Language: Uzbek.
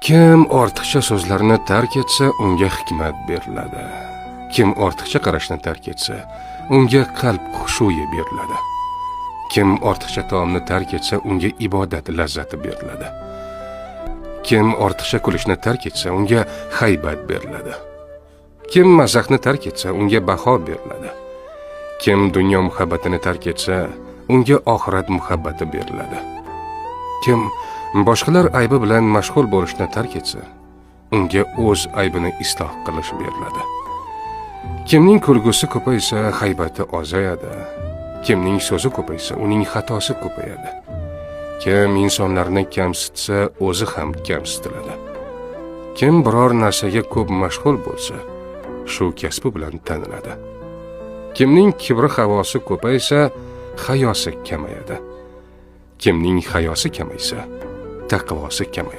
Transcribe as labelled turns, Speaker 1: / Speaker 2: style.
Speaker 1: Kim ortiqcha so'zlarni tark etsa, unga hikmat beriladi. Kim ortiqcha qarashni tark etsa, unga qalb xushuyi beriladi. Kim ortiqcha taomni tark etsa, unga ibodat lazzati beriladi. Kim ortiqcha kulishni tark etsa, unga haybat beriladi. Kim mazaxni tark etsa, unga baho beriladi. Kim dunyo muhabbatini tark etsa, unga oxirat muhabbati beriladi. Kim boshqalar aybi bilan mashg'ul bo'lishni tark etsa, unga o'z aybini isloh qilish beriladi. Kimning kulgusi ko'paysa, haybati ozayadi. Kimning so'zi ko'paysa, uning xatosi ko'payadi. Kim insonlarni kamsitsa, o'zi ham kamsitiladi. Kim biror narsaga ko'p mashg'ul bo'lsa, shu kasbi bilan taniladi. Kimning kibri havosi ko'paysa, hayosi kamayadi. Kimning hayosi kamaysa, taqvosi kamayadi.